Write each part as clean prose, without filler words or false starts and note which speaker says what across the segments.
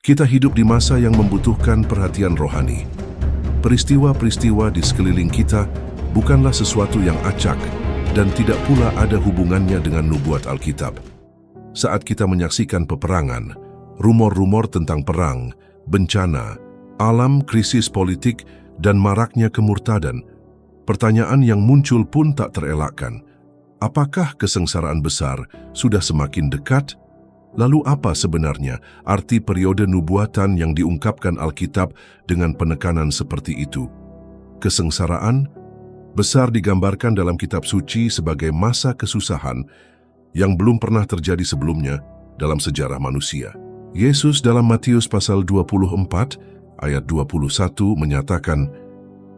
Speaker 1: Kita hidup di masa yang membutuhkan perhatian rohani. Peristiwa-peristiwa di sekeliling kita bukanlah sesuatu yang acak dan tidak pula ada hubungannya dengan nubuat Alkitab. Saat kita menyaksikan peperangan, rumor-rumor tentang perang, bencana, alam, krisis politik, dan maraknya kemurtadan, pertanyaan yang muncul pun tak terelakkan. Apakah kesengsaraan besar sudah semakin dekat? Lalu apa sebenarnya arti periode nubuatan yang diungkapkan Alkitab dengan penekanan seperti itu? Kesengsaraan besar digambarkan dalam kitab suci sebagai masa kesusahan yang belum pernah terjadi sebelumnya dalam sejarah manusia. Yesus dalam Matius pasal 24 ayat 21 menyatakan,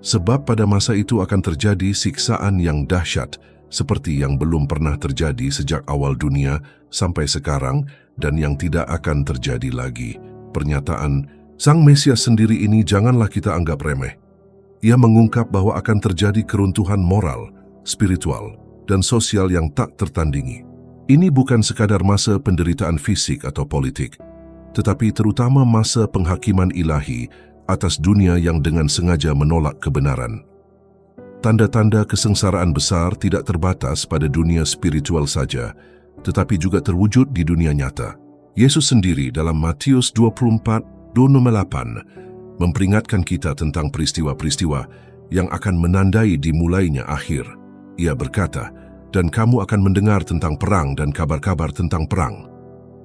Speaker 1: "Sebab pada masa itu akan terjadi siksaan yang dahsyat seperti yang belum pernah terjadi sejak awal dunia sampai sekarang dan yang tidak akan terjadi lagi." Pernyataan Sang Mesias sendiri ini janganlah kita anggap remeh. Ia mengungkap bahwa akan terjadi keruntuhan moral, spiritual, dan sosial yang tak tertandingi. Ini bukan sekadar masa penderitaan fisik atau politik, tetapi terutama masa penghakiman ilahi atas dunia yang dengan sengaja menolak kebenaran. Tanda-tanda kesengsaraan besar tidak terbatas pada dunia spiritual saja, tetapi juga terwujud di dunia nyata. Yesus sendiri dalam Matius 24:28 memperingatkan kita tentang peristiwa-peristiwa yang akan menandai dimulainya akhir. Ia berkata, "Dan kamu akan mendengar tentang perang dan kabar-kabar tentang perang.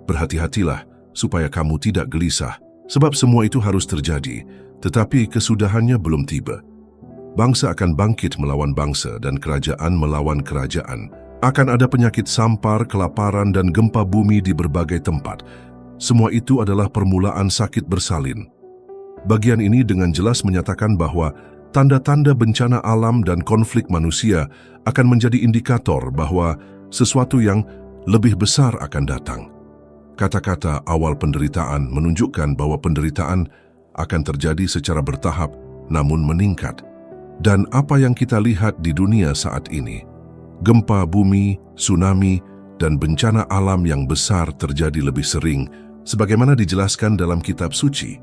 Speaker 1: Berhati-hatilah supaya kamu tidak gelisah, sebab semua itu harus terjadi, tetapi kesudahannya belum tiba. Bangsa akan bangkit melawan bangsa dan kerajaan melawan kerajaan. Akan ada penyakit sampar, kelaparan, dan gempa bumi di berbagai tempat. Semua itu adalah permulaan sakit bersalin." Bagian ini dengan jelas menyatakan bahwa tanda-tanda bencana alam dan konflik manusia akan menjadi indikator bahwa sesuatu yang lebih besar akan datang. Kata-kata awal penderitaan menunjukkan bahwa penderitaan akan terjadi secara bertahap namun meningkat. Dan apa yang kita lihat di dunia saat ini, gempa bumi, tsunami, dan bencana alam yang besar terjadi lebih sering, sebagaimana dijelaskan dalam kitab suci.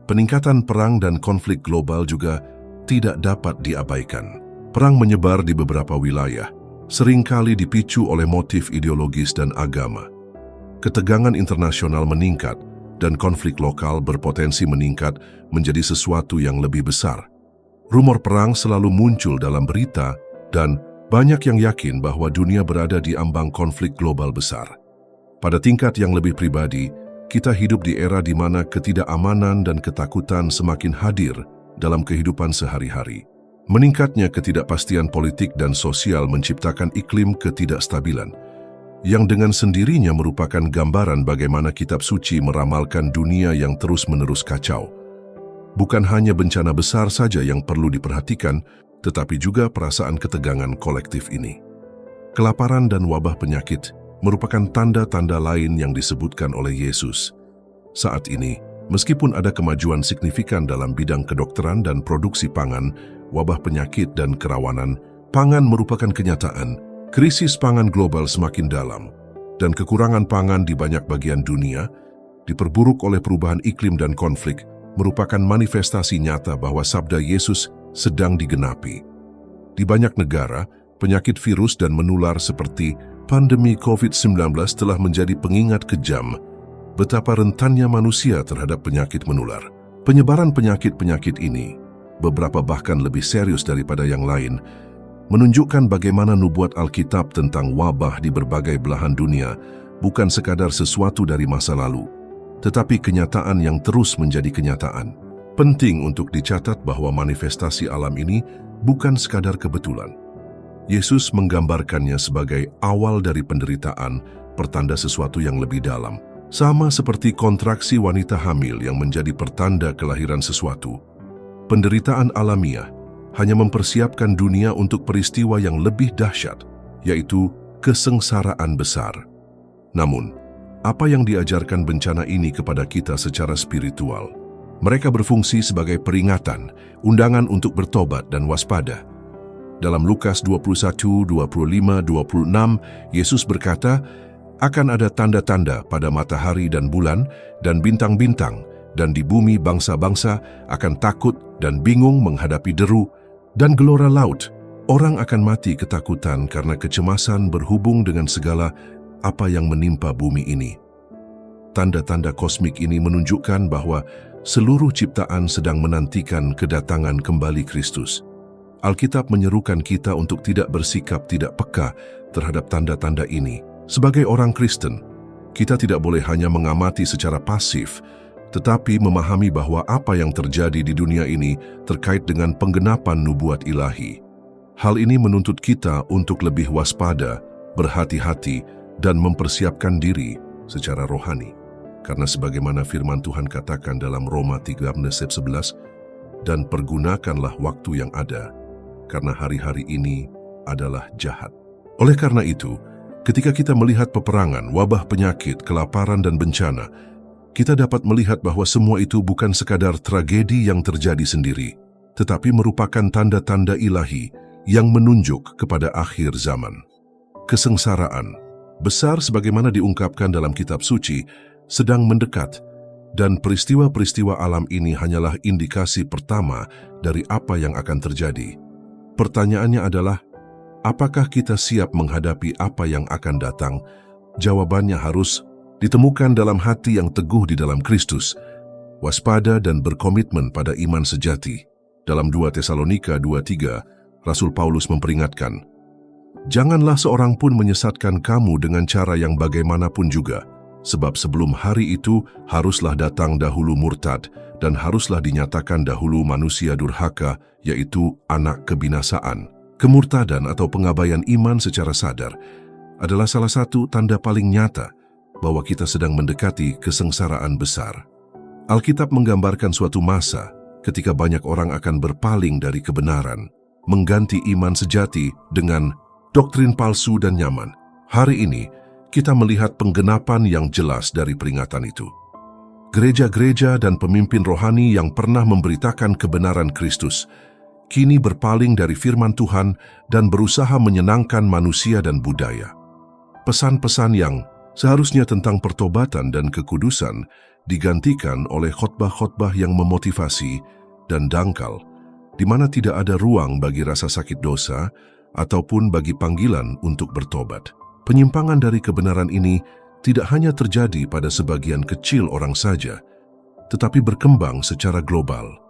Speaker 1: Peningkatan perang dan konflik global juga tidak dapat diabaikan. Perang menyebar di beberapa wilayah, seringkali dipicu oleh motif ideologis dan agama. Ketegangan internasional meningkat, dan konflik lokal berpotensi meningkat menjadi sesuatu yang lebih besar. Rumor perang selalu muncul dalam berita, dan banyak yang yakin bahwa dunia berada di ambang konflik global besar. Pada tingkat yang lebih pribadi, kita hidup di era di mana ketidakamanan dan ketakutan semakin hadir dalam kehidupan sehari-hari. Meningkatnya ketidakpastian politik dan sosial menciptakan iklim ketidakstabilan, yang dengan sendirinya merupakan gambaran bagaimana kitab suci meramalkan dunia yang terus-menerus kacau. Bukan hanya bencana besar saja yang perlu diperhatikan, tetapi juga perasaan ketegangan kolektif ini. Kelaparan dan wabah penyakit merupakan tanda-tanda lain yang disebutkan oleh Yesus. Saat ini, meskipun ada kemajuan signifikan dalam bidang kedokteran dan produksi pangan, wabah penyakit dan kerawanan pangan merupakan kenyataan. Krisis pangan global semakin dalam, dan kekurangan pangan di banyak bagian dunia, diperburuk oleh perubahan iklim dan konflik, merupakan manifestasi nyata bahwa sabda Yesus sedang digenapi. Di banyak negara, penyakit virus dan menular seperti pandemi COVID-19 telah menjadi pengingat kejam betapa rentannya manusia terhadap penyakit menular. Penyebaran penyakit-penyakit ini, beberapa bahkan lebih serius daripada yang lain, menunjukkan bagaimana nubuat Alkitab tentang wabah di berbagai belahan dunia bukan sekadar sesuatu dari masa lalu, tetapi kenyataan yang terus menjadi kenyataan. Penting untuk dicatat bahwa manifestasi alam ini bukan sekadar kebetulan. Yesus menggambarkannya sebagai awal dari penderitaan, pertanda sesuatu yang lebih dalam. Sama seperti kontraksi wanita hamil yang menjadi pertanda kelahiran sesuatu. Penderitaan alamiah hanya mempersiapkan dunia untuk peristiwa yang lebih dahsyat, yaitu kesengsaraan besar. Namun, apa yang diajarkan bencana ini kepada kita secara spiritual? Mereka berfungsi sebagai peringatan, undangan untuk bertobat dan waspada. Dalam Lukas 21, 25, 26, Yesus berkata, "Akan ada tanda-tanda pada matahari dan bulan dan bintang-bintang, dan di bumi bangsa-bangsa akan takut dan bingung menghadapi deru dan gelora laut. Orang akan mati ketakutan karena kecemasan berhubung dengan segala apa yang menimpa bumi ini. Tanda-tanda kosmik ini menunjukkan bahwa seluruh ciptaan sedang menantikan kedatangan kembali Kristus. Alkitab menyerukan kita untuk tidak bersikap tidak peka terhadap tanda-tanda ini. Sebagai orang Kristen, kita tidak boleh hanya mengamati secara pasif, tetapi memahami bahwa apa yang terjadi di dunia ini terkait dengan penggenapan nubuat ilahi. Hal ini menuntut kita untuk lebih waspada, berhati-hati, dan mempersiapkan diri secara rohani. Karena sebagaimana firman Tuhan katakan dalam Roma 13:11, dan pergunakanlah waktu yang ada, karena hari-hari ini adalah jahat. Oleh karena itu, ketika kita melihat peperangan, wabah penyakit, kelaparan dan bencana, kita dapat melihat bahwa semua itu bukan sekadar tragedi yang terjadi sendiri, tetapi merupakan tanda-tanda ilahi yang menunjuk kepada akhir zaman. Kesengsaraan, besar sebagaimana diungkapkan dalam kitab suci, sedang mendekat, dan peristiwa-peristiwa alam ini hanyalah indikasi pertama dari apa yang akan terjadi. Pertanyaannya adalah, apakah kita siap menghadapi apa yang akan datang? Jawabannya harus ditemukan dalam hati yang teguh di dalam Kristus, waspada dan berkomitmen pada iman sejati. Dalam 2 Tesalonika 2:3, Rasul Paulus memperingatkan, "Janganlah seorang pun menyesatkan kamu dengan cara yang bagaimanapun juga, sebab sebelum hari itu haruslah datang dahulu murtad, dan haruslah dinyatakan dahulu manusia durhaka, yaitu anak kebinasaan." Kemurtadan atau pengabaian iman secara sadar adalah salah satu tanda paling nyata bahwa kita sedang mendekati kesengsaraan besar. Alkitab menggambarkan suatu masa ketika banyak orang akan berpaling dari kebenaran, mengganti iman sejati dengan doktrin palsu dan nyaman. Hari ini, kita melihat penggenapan yang jelas dari peringatan itu. Gereja-gereja dan pemimpin rohani yang pernah memberitakan kebenaran Kristus kini berpaling dari firman Tuhan dan berusaha menyenangkan manusia dan budaya. Pesan-pesan yang seharusnya tentang pertobatan dan kekudusan digantikan oleh khotbah-khotbah yang memotivasi dan dangkal, di mana tidak ada ruang bagi rasa sakit dosa ataupun bagi panggilan untuk bertobat. Penyimpangan dari kebenaran ini tidak hanya terjadi pada sebagian kecil orang saja, tetapi berkembang secara global.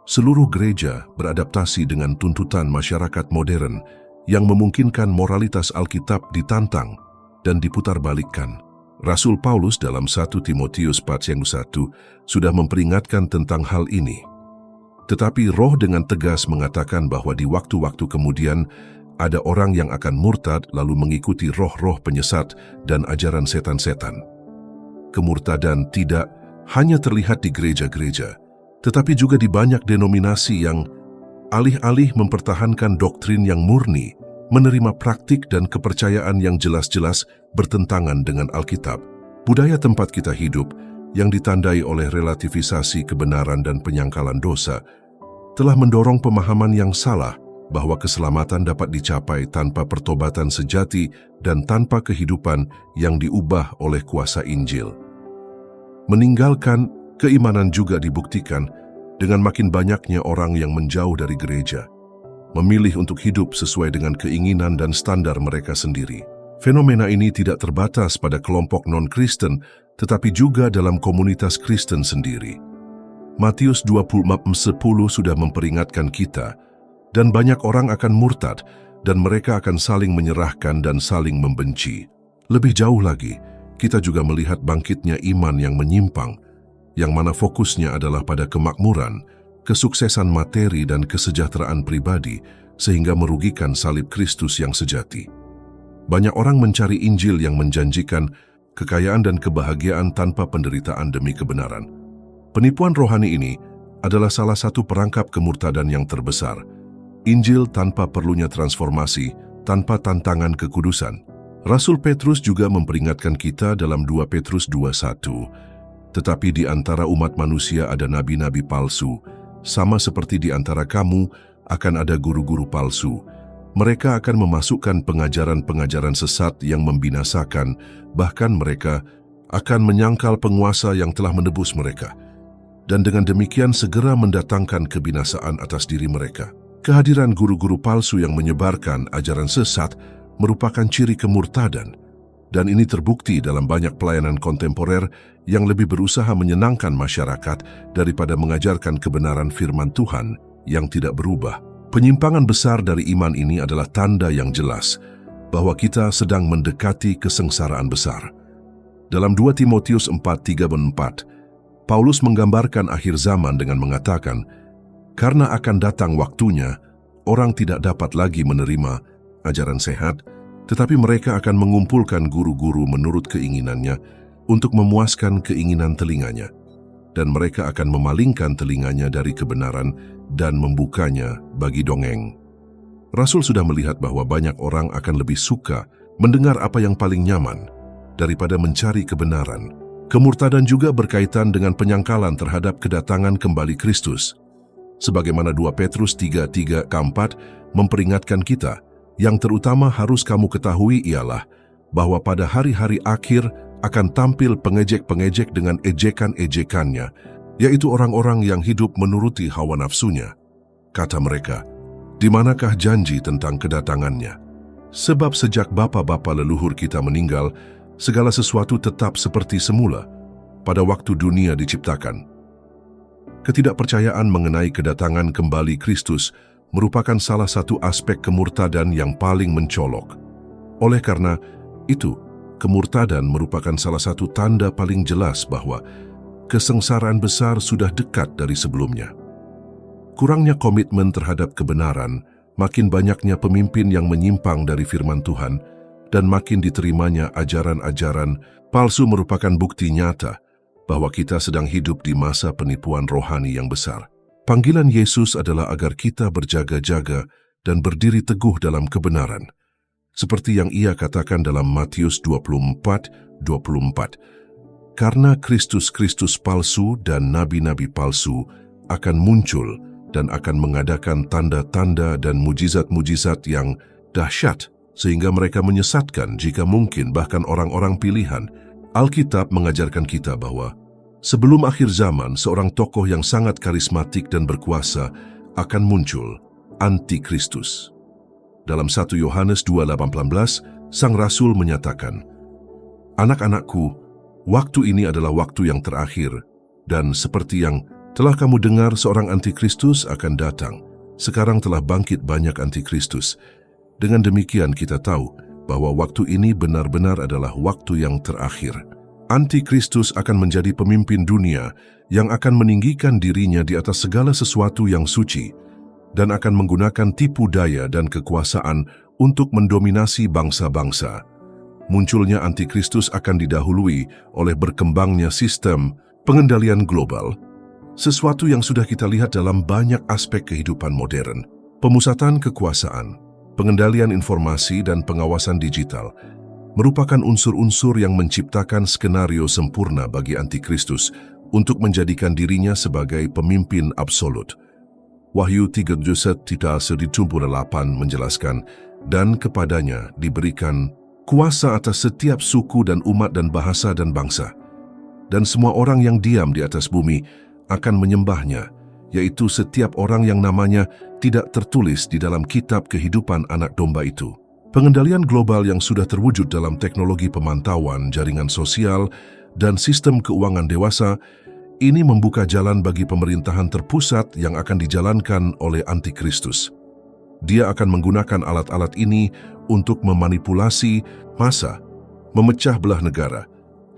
Speaker 1: Seluruh gereja beradaptasi dengan tuntutan masyarakat modern yang memungkinkan moralitas Alkitab ditantang dan diputarbalikkan. Rasul Paulus dalam 1 Timotius 4:1 sudah memperingatkan tentang hal ini. Tetapi Roh dengan tegas mengatakan bahwa di waktu-waktu kemudian ada orang yang akan murtad lalu mengikuti roh-roh penyesat dan ajaran setan-setan. Kemurtadan tidak hanya terlihat di gereja-gereja, tetapi juga di banyak denominasi yang alih-alih mempertahankan doktrin yang murni, menerima praktik dan kepercayaan yang jelas-jelas bertentangan dengan Alkitab. Budaya tempat kita hidup, yang ditandai oleh relativisasi kebenaran dan penyangkalan dosa, telah mendorong pemahaman yang salah bahwa keselamatan dapat dicapai tanpa pertobatan sejati dan tanpa kehidupan yang diubah oleh kuasa Injil. Meninggalkan keimanan juga dibuktikan dengan makin banyaknya orang yang menjauh dari gereja, memilih untuk hidup sesuai dengan keinginan dan standar mereka sendiri. Fenomena ini tidak terbatas pada kelompok non-Kristen, tetapi juga dalam komunitas Kristen sendiri. Matius 24:10 sudah memperingatkan kita, dan banyak orang akan murtad, dan mereka akan saling menyerahkan dan saling membenci. Lebih jauh lagi, kita juga melihat bangkitnya iman yang menyimpang, yang mana fokusnya adalah pada kemakmuran, kesuksesan materi dan kesejahteraan pribadi, sehingga merugikan salib Kristus yang sejati. Banyak orang mencari Injil yang menjanjikan kekayaan dan kebahagiaan tanpa penderitaan demi kebenaran. Penipuan rohani ini adalah salah satu perangkap kemurtadan yang terbesar. Injil tanpa perlunya transformasi, tanpa tantangan kekudusan. Rasul Petrus juga memperingatkan kita dalam 2 Petrus 2:1, "Tetapi di antara umat manusia ada nabi-nabi palsu, sama seperti di antara kamu akan ada guru-guru palsu. Mereka akan memasukkan pengajaran-pengajaran sesat yang membinasakan, bahkan mereka akan menyangkal penguasa yang telah menebus mereka." dan dengan demikian segera mendatangkan kebinasaan atas diri mereka. Kehadiran guru-guru palsu yang menyebarkan ajaran sesat merupakan ciri kemurtadan, dan ini terbukti dalam banyak pelayanan kontemporer yang lebih berusaha menyenangkan masyarakat daripada mengajarkan kebenaran firman Tuhan yang tidak berubah. Penyimpangan besar dari iman ini adalah tanda yang jelas bahwa kita sedang mendekati kesengsaraan besar. Dalam 2 Timotius 4:3-4, Paulus menggambarkan akhir zaman dengan mengatakan, "Karena akan datang waktunya, orang tidak dapat lagi menerima ajaran sehat, tetapi mereka akan mengumpulkan guru-guru menurut keinginannya untuk memuaskan keinginan telinganya, dan mereka akan memalingkan telinganya dari kebenaran dan membukanya bagi dongeng." Rasul sudah melihat bahwa banyak orang akan lebih suka mendengar apa yang paling nyaman daripada mencari kebenaran. Kemurtadan juga berkaitan dengan penyangkalan terhadap kedatangan kembali Kristus. Sebagaimana 2 Petrus 3:3-4 memperingatkan kita, yang terutama harus kamu ketahui ialah bahwa pada hari-hari akhir akan tampil pengejek-pengejek dengan ejekan-ejekannya, yaitu orang-orang yang hidup menuruti hawa nafsunya. Kata mereka, "Di manakah janji tentang kedatangannya? Sebab sejak bapa-bapa leluhur kita meninggal, segala sesuatu tetap seperti semula pada waktu dunia diciptakan." Ketidakpercayaan mengenai kedatangan kembali Kristus merupakan salah satu aspek kemurtadan yang paling mencolok. Oleh karena itu, kemurtadan merupakan salah satu tanda paling jelas bahwa kesengsaraan besar sudah dekat dari sebelumnya. Kurangnya komitmen terhadap kebenaran, makin banyaknya pemimpin yang menyimpang dari firman Tuhan, dan makin diterimanya ajaran-ajaran palsu merupakan bukti nyata bahwa kita sedang hidup di masa penipuan rohani yang besar. Panggilan Yesus adalah agar kita berjaga-jaga dan berdiri teguh dalam kebenaran. Seperti yang ia katakan dalam Matius 24:24, "Karena Kristus-Kristus palsu dan nabi-nabi palsu akan muncul dan akan mengadakan tanda-tanda dan mujizat-mujizat yang dahsyat, sehingga mereka menyesatkan jika mungkin bahkan orang-orang pilihan." Alkitab mengajarkan kita bahwa sebelum akhir zaman, seorang tokoh yang sangat karismatik dan berkuasa akan muncul, Antikristus. Dalam 1 Yohanes 2:18, Sang Rasul menyatakan, "Anak-anakku, waktu ini adalah waktu yang terakhir, dan seperti yang telah kamu dengar seorang Antikristus akan datang, sekarang telah bangkit banyak Antikristus. Dengan demikian kita tahu bahwa waktu ini benar-benar adalah waktu yang terakhir." Antikristus akan menjadi pemimpin dunia yang akan meninggikan dirinya di atas segala sesuatu yang suci dan akan menggunakan tipu daya dan kekuasaan untuk mendominasi bangsa-bangsa. Munculnya Antikristus akan didahului oleh berkembangnya sistem pengendalian global, sesuatu yang sudah kita lihat dalam banyak aspek kehidupan modern. Pemusatan kekuasaan, pengendalian informasi dan pengawasan digital merupakan unsur-unsur yang menciptakan skenario sempurna bagi Antikristus untuk menjadikan dirinya sebagai pemimpin absolut. Wahyu 3:1-8 menjelaskan, "Dan kepadanya diberikan kuasa atas setiap suku dan umat dan bahasa dan bangsa, dan semua orang yang diam di atas bumi akan menyembahnya, yaitu setiap orang yang namanya tidak tertulis di dalam kitab kehidupan Anak Domba itu." Pengendalian global yang sudah terwujud dalam teknologi pemantauan, jaringan sosial, dan sistem keuangan dewasa, ini membuka jalan bagi pemerintahan terpusat yang akan dijalankan oleh Antikristus. Dia akan menggunakan alat-alat ini untuk memanipulasi massa, memecah belah negara,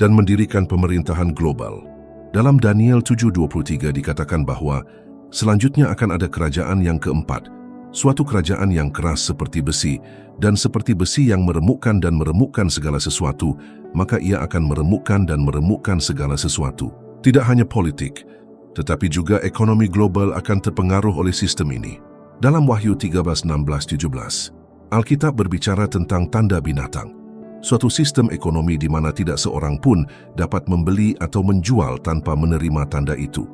Speaker 1: dan mendirikan pemerintahan global. Dalam Daniel 7:23 dikatakan bahwa selanjutnya akan ada kerajaan yang keempat, suatu kerajaan yang keras seperti besi, dan seperti besi yang meremukkan dan meremukkan segala sesuatu, maka ia akan meremukkan dan meremukkan segala sesuatu. Tidak hanya politik, tetapi juga ekonomi global akan terpengaruh oleh sistem ini. Dalam Wahyu 13:16-17, Alkitab berbicara tentang tanda binatang, suatu sistem ekonomi di mana tidak seorang pun dapat membeli atau menjual tanpa menerima tanda itu.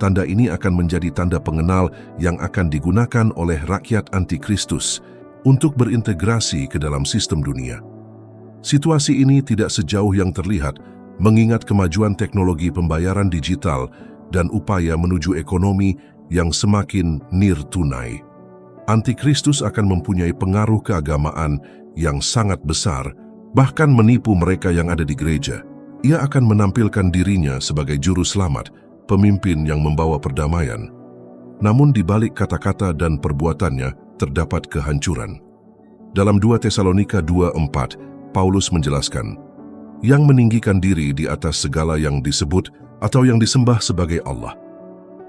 Speaker 1: Tanda ini akan menjadi tanda pengenal yang akan digunakan oleh rakyat Antikristus untuk berintegrasi ke dalam sistem dunia. Situasi ini tidak sejauh yang terlihat, mengingat kemajuan teknologi pembayaran digital dan upaya menuju ekonomi yang semakin nirtunai. Antikristus akan mempunyai pengaruh keagamaan yang sangat besar, bahkan menipu mereka yang ada di gereja. Ia akan menampilkan dirinya sebagai juru selamat, pemimpin yang membawa perdamaian. Namun di balik kata-kata dan perbuatannya terdapat kehancuran. Dalam 2 Tesalonika 2:4, Paulus menjelaskan, yang meninggikan diri di atas segala yang disebut atau yang disembah sebagai Allah.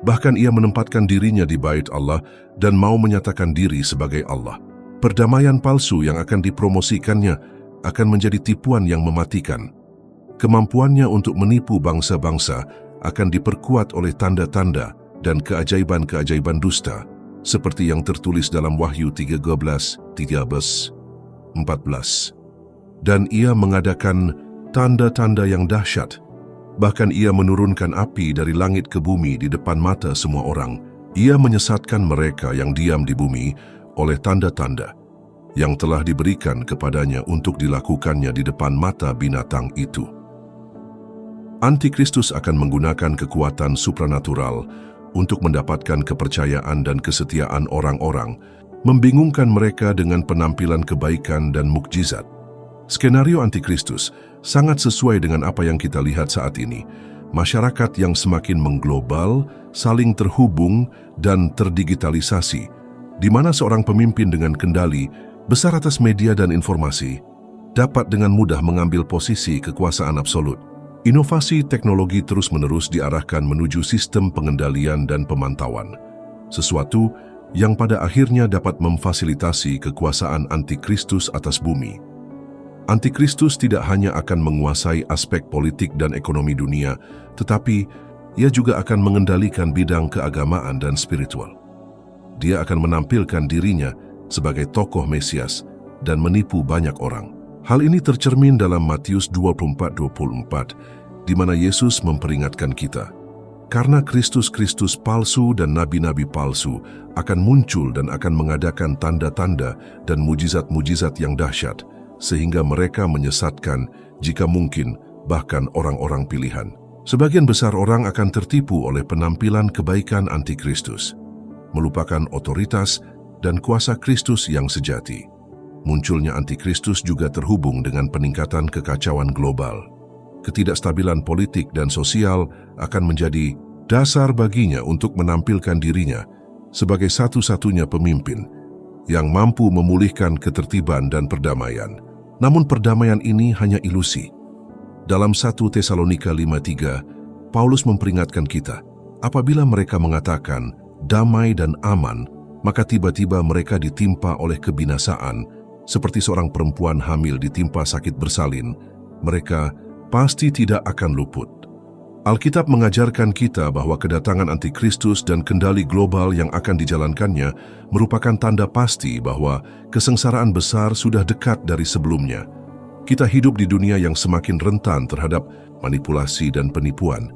Speaker 1: Bahkan ia menempatkan dirinya di bait Allah dan mau menyatakan diri sebagai Allah. Perdamaian palsu yang akan dipromosikannya akan menjadi tipuan yang mematikan. Kemampuannya untuk menipu bangsa-bangsa akan diperkuat oleh tanda-tanda dan keajaiban-keajaiban dusta, seperti yang tertulis dalam Wahyu 13, 14. Dan ia mengadakan tanda-tanda yang dahsyat. Bahkan ia menurunkan api dari langit ke bumi di depan mata semua orang. Ia menyesatkan mereka yang diam di bumi oleh tanda-tanda yang telah diberikan kepadanya untuk dilakukannya di depan mata binatang itu. Antikristus akan menggunakan kekuatan supranatural untuk mendapatkan kepercayaan dan kesetiaan orang-orang, membingungkan mereka dengan penampilan kebaikan dan mukjizat. Skenario Antikristus sangat sesuai dengan apa yang kita lihat saat ini. Masyarakat yang semakin mengglobal, saling terhubung, dan terdigitalisasi, di mana seorang pemimpin dengan kendali besar atas media dan informasi dapat dengan mudah mengambil posisi kekuasaan absolut. Inovasi teknologi terus-menerus diarahkan menuju sistem pengendalian dan pemantauan, sesuatu yang pada akhirnya dapat memfasilitasi kekuasaan Antikristus atas bumi. Antikristus tidak hanya akan menguasai aspek politik dan ekonomi dunia, tetapi ia juga akan mengendalikan bidang keagamaan dan spiritual. Dia akan menampilkan dirinya sebagai tokoh Mesias dan menipu banyak orang. Hal ini tercermin dalam Matius 24:24, di mana Yesus memperingatkan kita, karena Kristus-Kristus palsu dan nabi-nabi palsu akan muncul dan akan mengadakan tanda-tanda dan mujizat-mujizat yang dahsyat, sehingga mereka menyesatkan, jika mungkin, bahkan orang-orang pilihan. Sebagian besar orang akan tertipu oleh penampilan kebaikan Antikristus, melupakan otoritas dan kuasa Kristus yang sejati. Munculnya Antikristus juga terhubung dengan peningkatan kekacauan global. Ketidakstabilan politik dan sosial akan menjadi dasar baginya untuk menampilkan dirinya sebagai satu-satunya pemimpin yang mampu memulihkan ketertiban dan perdamaian. Namun perdamaian ini hanya ilusi. Dalam 1 Tesalonika 5:3, Paulus memperingatkan kita, apabila mereka mengatakan damai dan aman, maka tiba-tiba mereka ditimpa oleh kebinasaan, seperti seorang perempuan hamil ditimpa sakit bersalin. Mereka pasti tidak akan luput. Alkitab mengajarkan kita bahwa kedatangan Antikristus dan kendali global yang akan dijalankannya merupakan tanda pasti bahwa kesengsaraan besar sudah dekat dari sebelumnya. Kita hidup di dunia yang semakin rentan terhadap manipulasi dan penipuan,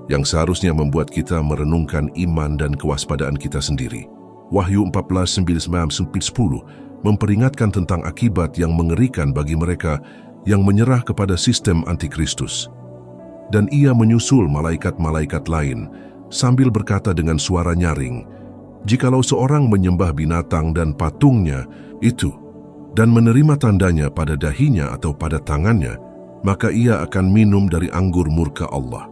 Speaker 1: yang seharusnya membuat kita merenungkan iman dan kewaspadaan kita sendiri. Wahyu 14:9-10 memperingatkan tentang akibat yang mengerikan bagi mereka yang menyerah kepada sistem Antikristus. Dan ia menyusul malaikat-malaikat lain sambil berkata dengan suara nyaring, jikalau seorang menyembah binatang dan patungnya itu dan menerima tandanya pada dahinya atau pada tangannya, maka ia akan minum dari anggur murka Allah.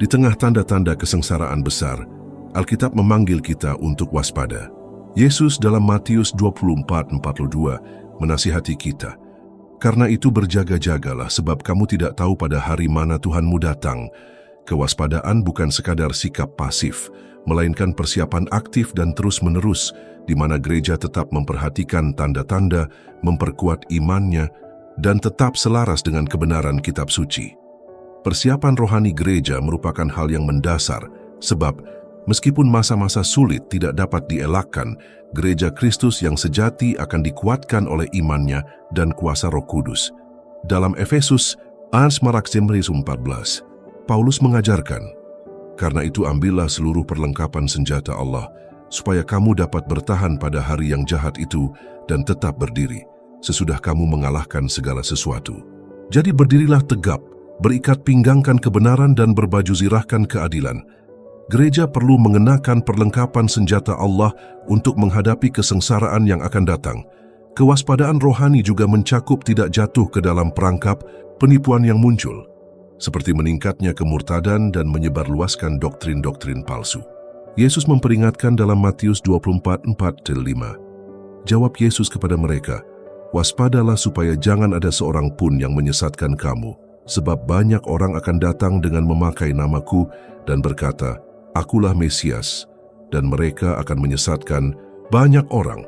Speaker 1: Di tengah tanda-tanda kesengsaraan besar, Alkitab memanggil kita untuk waspada. Yesus dalam Matius 24:42 menasihati kita, karena itu berjaga-jagalah sebab kamu tidak tahu pada hari mana Tuhanmu datang. Kewaspadaan bukan sekadar sikap pasif, melainkan persiapan aktif dan terus-menerus, di mana gereja tetap memperhatikan tanda-tanda, memperkuat imannya, dan tetap selaras dengan kebenaran kitab suci. Persiapan rohani gereja merupakan hal yang mendasar, sebab meskipun masa-masa sulit tidak dapat dielakkan, gereja Kristus yang sejati akan dikuatkan oleh imannya dan kuasa Roh Kudus. Dalam Efesus 1:14, Paulus mengajarkan, karena itu ambillah seluruh perlengkapan senjata Allah, supaya kamu dapat bertahan pada hari yang jahat itu dan tetap berdiri, sesudah kamu mengalahkan segala sesuatu. Jadi berdirilah tegap berikat pinggangkan kebenaran dan berbaju zirahkan keadilan. Gereja perlu mengenakan perlengkapan senjata Allah untuk menghadapi kesengsaraan yang akan datang. Kewaspadaan rohani juga mencakup tidak jatuh ke dalam perangkap penipuan yang muncul, seperti meningkatnya kemurtadan dan menyebarluaskan doktrin-doktrin palsu. Yesus memperingatkan dalam Matius 24:4-5. Jawab Yesus kepada mereka, "Waspadalah supaya jangan ada seorang pun yang menyesatkan kamu, sebab banyak orang akan datang dengan memakai namaku dan berkata, 'Akulah Mesias,' dan mereka akan menyesatkan banyak orang."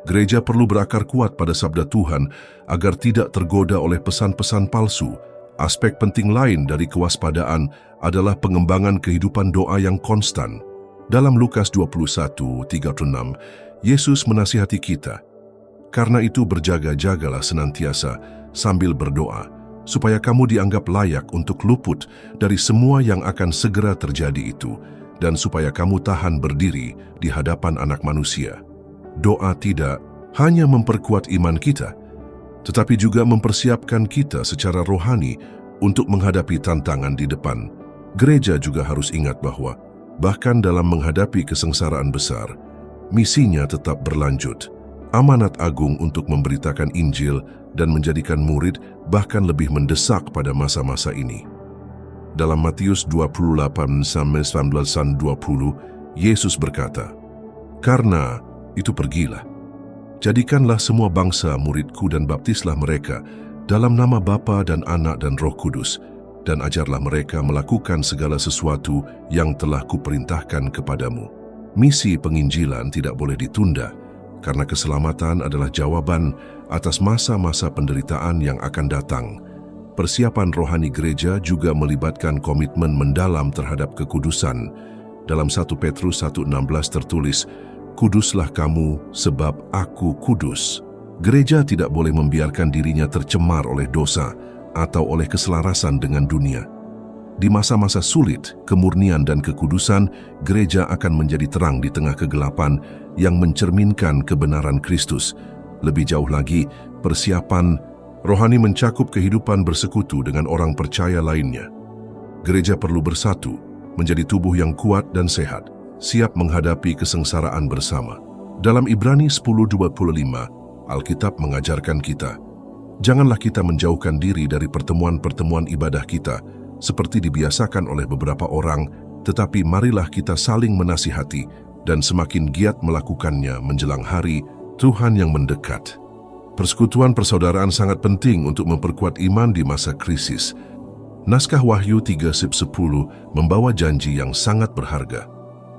Speaker 1: Gereja perlu berakar kuat pada sabda Tuhan agar tidak tergoda oleh pesan-pesan palsu. Aspek penting lain dari kewaspadaan adalah pengembangan kehidupan doa yang konstan. Dalam Lukas 21:36, Yesus menasihati kita, "Karena itu berjaga-jagalah senantiasa sambil berdoa, supaya kamu dianggap layak untuk luput dari semua yang akan segera terjadi itu, dan supaya kamu tahan berdiri di hadapan Anak Manusia." Doa tidak hanya memperkuat iman kita, tetapi juga mempersiapkan kita secara rohani untuk menghadapi tantangan di depan. Gereja juga harus ingat bahwa bahkan dalam menghadapi kesengsaraan besar, misinya tetap berlanjut. Amanat agung untuk memberitakan Injil dan menjadikan murid bahkan lebih mendesak pada masa-masa ini. Dalam Matius 28-19-20, Yesus berkata, "Karena itu pergilah, jadikanlah semua bangsa muridku dan baptislah mereka dalam nama Bapa dan Anak dan Roh Kudus, dan ajarlah mereka melakukan segala sesuatu yang telah kuperintahkan kepadamu." Misi penginjilan tidak boleh ditunda, karena keselamatan adalah jawaban atas masa-masa penderitaan yang akan datang. Persiapan rohani gereja juga melibatkan komitmen mendalam terhadap kekudusan. Dalam 1 Petrus 1:16 tertulis, "Kuduslah kamu sebab aku kudus." Gereja tidak boleh membiarkan dirinya tercemar oleh dosa atau oleh keselarasan dengan dunia. Di masa-masa sulit, kemurnian dan kekudusan, gereja akan menjadi terang di tengah kegelapan yang mencerminkan kebenaran Kristus. Lebih jauh lagi, persiapan rohani mencakup kehidupan bersekutu dengan orang percaya lainnya. Gereja perlu bersatu, menjadi tubuh yang kuat dan sehat, siap menghadapi kesengsaraan bersama. Dalam Ibrani 10:25, Alkitab mengajarkan kita, "Janganlah kita menjauhkan diri dari pertemuan-pertemuan ibadah kita, seperti dibiasakan oleh beberapa orang, tetapi marilah kita saling menasihati dan semakin giat melakukannya menjelang hari Tuhan yang mendekat." Persekutuan persaudaraan sangat penting untuk memperkuat iman di masa krisis. Naskah Wahyu 3:10 membawa janji yang sangat berharga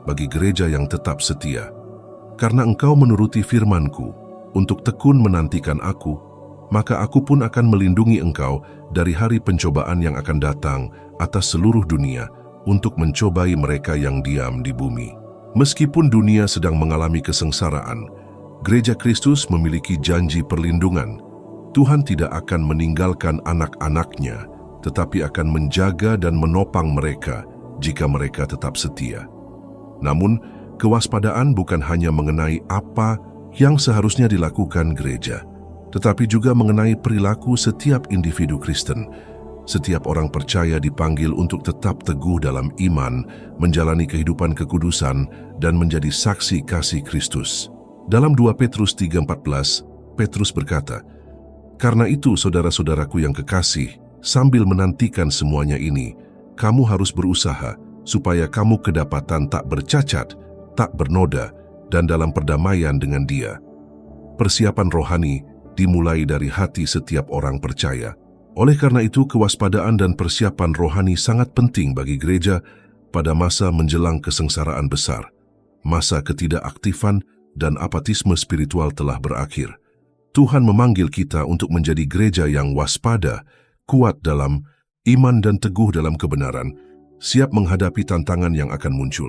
Speaker 1: bagi gereja yang tetap setia. "Karena engkau menuruti firman-Ku untuk tekun menantikan Aku, maka Aku pun akan melindungi engkau dari hari pencobaan yang akan datang atas seluruh dunia untuk mencobai mereka yang diam di bumi." Meskipun dunia sedang mengalami kesengsaraan, Gereja Kristus memiliki janji perlindungan. Tuhan tidak akan meninggalkan anak-anaknya, tetapi akan menjaga dan menopang mereka jika mereka tetap setia. Namun, kewaspadaan bukan hanya mengenai apa yang seharusnya dilakukan gereja, tetapi juga mengenai perilaku setiap individu Kristen. Setiap orang percaya dipanggil untuk tetap teguh dalam iman, menjalani kehidupan kekudusan, dan menjadi saksi kasih Kristus. Dalam 2 Petrus 3:14, Petrus berkata, "Karena itu, saudara-saudaraku yang kekasih, sambil menantikan semuanya ini, kamu harus berusaha supaya kamu kedapatan tak bercacat, tak bernoda, dan dalam perdamaian dengan Dia." Persiapan rohani dimulai dari hati setiap orang percaya. Oleh karena itu, kewaspadaan dan persiapan rohani sangat penting bagi gereja pada masa menjelang kesengsaraan besar. Masa ketidakaktifan dan apatisme spiritual telah berakhir. Tuhan memanggil kita untuk menjadi gereja yang waspada, kuat dalam iman dan teguh dalam kebenaran, siap menghadapi tantangan yang akan muncul.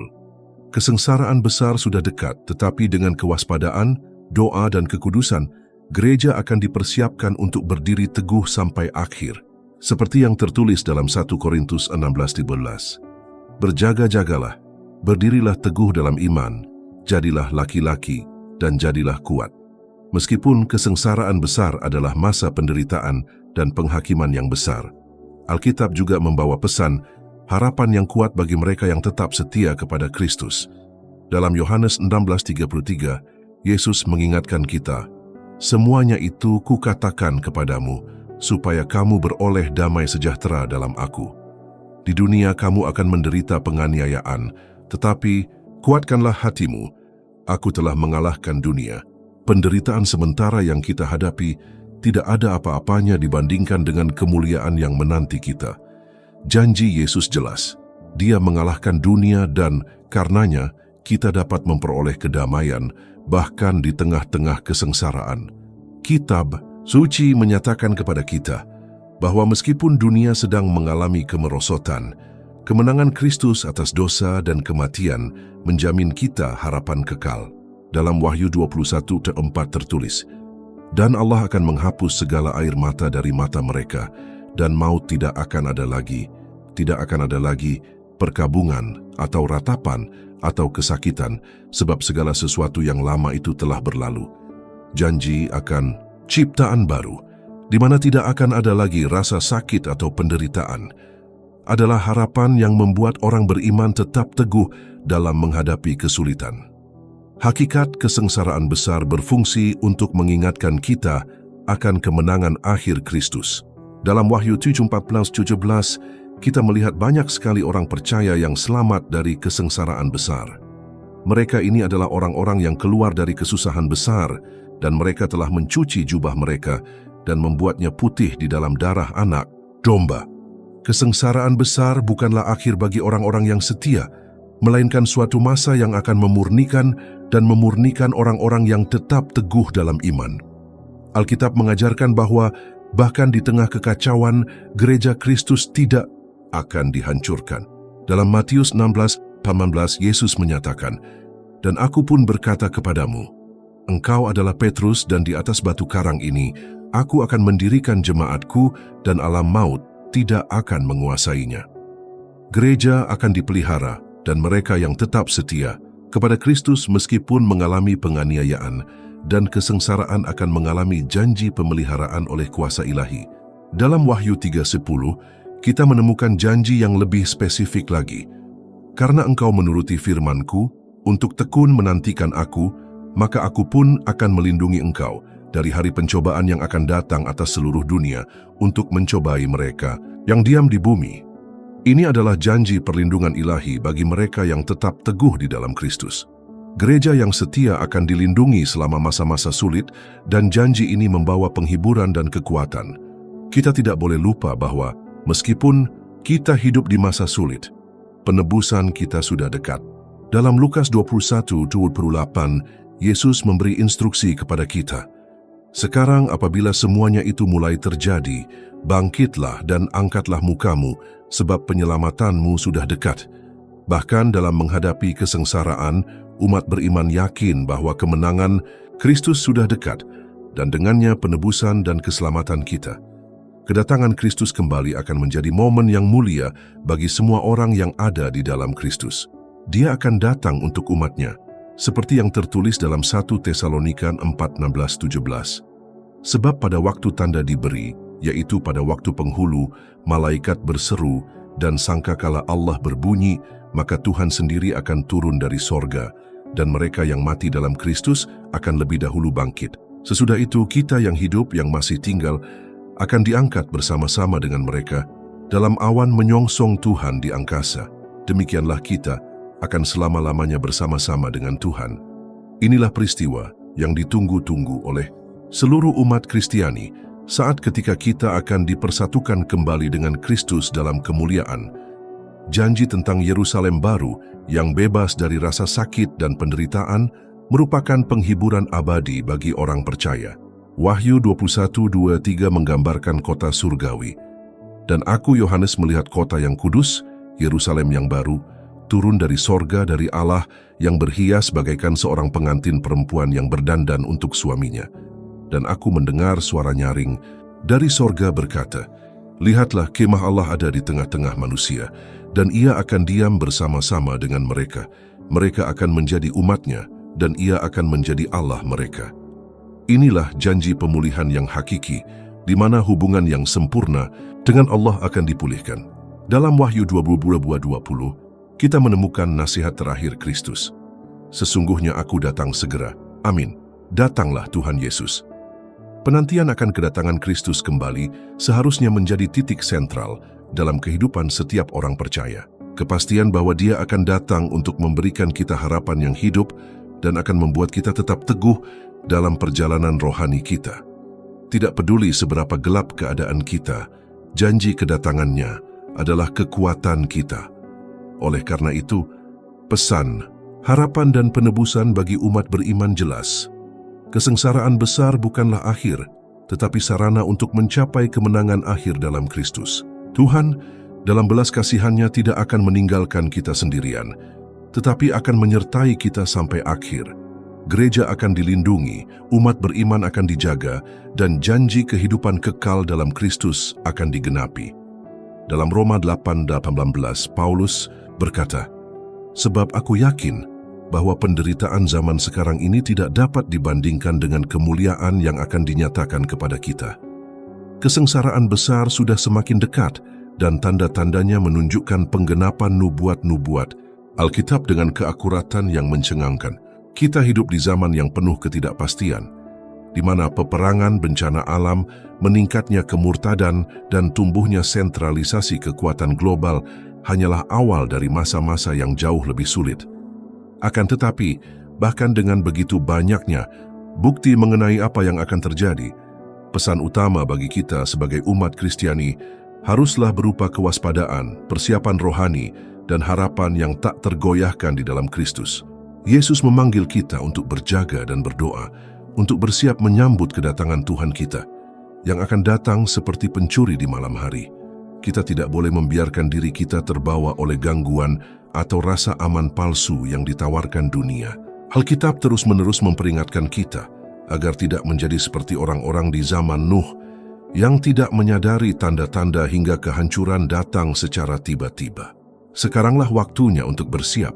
Speaker 1: Kesengsaraan besar sudah dekat, tetapi dengan kewaspadaan, doa dan kekudusan, gereja akan dipersiapkan untuk berdiri teguh sampai akhir, seperti yang tertulis dalam 1 Korintus 16:12. "Berjaga-jagalah, berdirilah teguh dalam iman, jadilah laki-laki dan jadilah kuat." Meskipun kesengsaraan besar adalah masa penderitaan dan penghakiman yang besar, Alkitab juga membawa pesan, harapan yang kuat bagi mereka yang tetap setia kepada Kristus. Dalam Yohanes 16:33, Yesus mengingatkan kita, "Semuanya itu kukatakan kepadamu, supaya kamu beroleh damai sejahtera dalam Aku. Di dunia kamu akan menderita penganiayaan, tetapi kuatkanlah hatimu, Aku telah mengalahkan dunia." Penderitaan sementara yang kita hadapi tidak ada apa-apanya dibandingkan dengan kemuliaan yang menanti kita. Janji Yesus jelas, Dia mengalahkan dunia dan karenanya kita dapat memperoleh kedamaian bahkan di tengah-tengah kesengsaraan. Kitab suci menyatakan kepada kita bahwa meskipun dunia sedang mengalami kemerosotan, kemenangan Kristus atas dosa dan kematian menjamin kita harapan kekal. Dalam Wahyu 21:4 tertulis, "Dan Allah akan menghapus segala air mata dari mata mereka, dan maut tidak akan ada lagi. Tidak akan ada lagi perkabungan atau ratapan atau kesakitan, sebab segala sesuatu yang lama itu telah berlalu." Janji akan ciptaan baru, di mana tidak akan ada lagi rasa sakit atau penderitaan, adalah harapan yang membuat orang beriman tetap teguh dalam menghadapi kesulitan. Hakikat kesengsaraan besar berfungsi untuk mengingatkan kita akan kemenangan akhir Kristus. Dalam Wahyu 7:14-17, kita melihat banyak sekali orang percaya yang selamat dari kesengsaraan besar. Mereka ini adalah orang-orang yang keluar dari kesusahan besar, dan mereka telah mencuci jubah mereka dan membuatnya putih di dalam darah anak domba. Kesengsaraan besar bukanlah akhir bagi orang-orang yang setia, melainkan suatu masa yang akan memurnikan orang-orang yang tetap teguh dalam iman. Alkitab mengajarkan bahwa bahkan di tengah kekacauan, gereja Kristus tidak akan dihancurkan. Dalam Matius 16:18, Yesus menyatakan, "Dan Aku pun berkata kepadamu, Engkau adalah Petrus, dan di atas batu karang ini Aku akan mendirikan jemaatku, dan alam maut tidak akan menguasainya." Gereja akan dipelihara, dan mereka yang tetap setia kepada Kristus meskipun mengalami penganiayaan dan kesengsaraan akan mengalami janji pemeliharaan oleh kuasa ilahi. Dalam Wahyu 3:10, kita menemukan janji yang lebih spesifik lagi. "Karena engkau menuruti firman-Ku, untuk tekun menantikan Aku, maka Aku pun akan melindungi engkau dari hari pencobaan yang akan datang atas seluruh dunia untuk mencobai mereka yang diam di bumi." Ini adalah janji perlindungan ilahi bagi mereka yang tetap teguh di dalam Kristus. Gereja yang setia akan dilindungi selama masa-masa sulit, dan janji ini membawa penghiburan dan kekuatan. Kita tidak boleh lupa bahwa meskipun kita hidup di masa sulit, penebusan kita sudah dekat. Dalam Lukas 21:28, Yesus memberi instruksi kepada kita, "Sekarang apabila semuanya itu mulai terjadi, bangkitlah dan angkatlah mukamu, sebab penyelamatanmu sudah dekat." Bahkan dalam menghadapi kesengsaraan, umat beriman yakin bahwa kemenangan Kristus sudah dekat, dan dengannya penebusan dan keselamatan kita. Kedatangan Kristus kembali akan menjadi momen yang mulia bagi semua orang yang ada di dalam Kristus. Dia akan datang untuk umatnya, seperti yang tertulis dalam 1 Tesalonika 4:16-17. "Sebab pada waktu tanda diberi, yaitu pada waktu penghulu, malaikat berseru, dan sangkakala Allah berbunyi, maka Tuhan sendiri akan turun dari sorga, dan mereka yang mati dalam Kristus akan lebih dahulu bangkit. Sesudah itu kita yang hidup yang masih tinggal akan diangkat bersama-sama dengan mereka dalam awan menyongsong Tuhan di angkasa. Demikianlah kita akan selama-lamanya bersama-sama dengan Tuhan." Inilah peristiwa yang ditunggu-tunggu oleh seluruh umat Kristiani saat ketika kita akan dipersatukan kembali dengan Kristus dalam kemuliaan. Janji tentang Yerusalem baru yang bebas dari rasa sakit dan penderitaan merupakan penghiburan abadi bagi orang percaya. Wahyu 21:2-3 menggambarkan kota surgawi. "Dan aku, Yohanes, melihat kota yang kudus, Yerusalem yang baru, turun dari sorga dari Allah yang berhias bagaikan seorang pengantin perempuan yang berdandan untuk suaminya. Dan aku mendengar suara nyaring dari sorga berkata, Lihatlah, kemah Allah ada di tengah-tengah manusia, dan Ia akan diam bersama-sama dengan mereka. Mereka akan menjadi umat-Nya, dan Ia akan menjadi Allah mereka." Inilah janji pemulihan yang hakiki, di mana hubungan yang sempurna dengan Allah akan dipulihkan. Dalam Wahyu 22:20, kita menemukan nasihat terakhir Kristus. Sesungguhnya aku datang segera. Amin. Datanglah Tuhan Yesus. Penantian akan kedatangan Kristus kembali seharusnya menjadi titik sentral dalam kehidupan setiap orang percaya. Kepastian bahwa Dia akan datang untuk memberikan kita harapan yang hidup dan akan membuat kita tetap teguh dalam perjalanan rohani kita. Tidak peduli seberapa gelap keadaan kita, janji kedatangannya adalah kekuatan kita. Oleh karena itu, pesan, harapan dan penebusan bagi umat beriman jelas. Kesengsaraan besar bukanlah akhir, tetapi sarana untuk mencapai kemenangan akhir dalam Kristus. Tuhan, dalam belas kasihannya tidak akan meninggalkan kita sendirian, tetapi akan menyertai kita sampai akhir. Gereja akan dilindungi, umat beriman akan dijaga, dan janji kehidupan kekal dalam Kristus akan digenapi. Dalam Roma 8:18, Paulus berkata, "Sebab aku yakin bahwa penderitaan zaman sekarang ini tidak dapat dibandingkan dengan kemuliaan yang akan dinyatakan kepada kita." Kesengsaraan besar sudah semakin dekat, dan tanda-tandanya menunjukkan penggenapan nubuat-nubuat Alkitab dengan keakuratan yang mencengangkan. Kita hidup di zaman yang penuh ketidakpastian, di mana peperangan, bencana alam, meningkatnya kemurtadan, dan tumbuhnya sentralisasi kekuatan global hanyalah awal dari masa-masa yang jauh lebih sulit. Akan tetapi, bahkan dengan begitu banyaknya bukti mengenai apa yang akan terjadi, pesan utama bagi kita sebagai umat Kristiani haruslah berupa kewaspadaan, persiapan rohani, dan harapan yang tak tergoyahkan di dalam Kristus. Yesus memanggil kita untuk berjaga dan berdoa, untuk bersiap menyambut kedatangan Tuhan kita, yang akan datang seperti pencuri di malam hari. Kita tidak boleh membiarkan diri kita terbawa oleh gangguan atau rasa aman palsu yang ditawarkan dunia. Alkitab terus-menerus memperingatkan kita agar tidak menjadi seperti orang-orang di zaman Nuh, yang tidak menyadari tanda-tanda hingga kehancuran datang secara tiba-tiba. Sekaranglah waktunya untuk bersiap,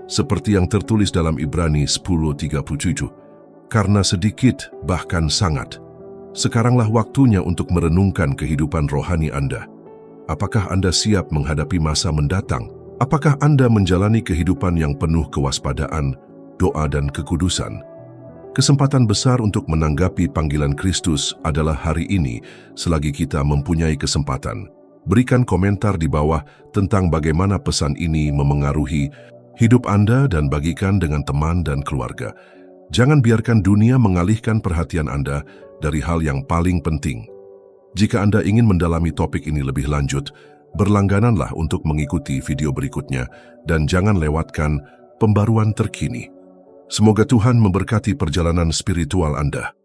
Speaker 1: seperti yang tertulis dalam Ibrani 10:37, karena sedikit bahkan sangat. Sekaranglah waktunya untuk merenungkan kehidupan rohani Anda. Apakah Anda siap menghadapi masa mendatang? Apakah Anda menjalani kehidupan yang penuh kewaspadaan, doa dan kekudusan? Kesempatan besar untuk menanggapi panggilan Kristus adalah hari ini selagi kita mempunyai kesempatan. Berikan komentar di bawah tentang bagaimana pesan ini memengaruhi hidup Anda dan bagikan dengan teman dan keluarga. Jangan biarkan dunia mengalihkan perhatian Anda dari hal yang paling penting. Jika Anda ingin mendalami topik ini lebih lanjut, berlanggananlah untuk mengikuti video berikutnya dan jangan lewatkan pembaruan terkini. Semoga Tuhan memberkati perjalanan spiritual Anda.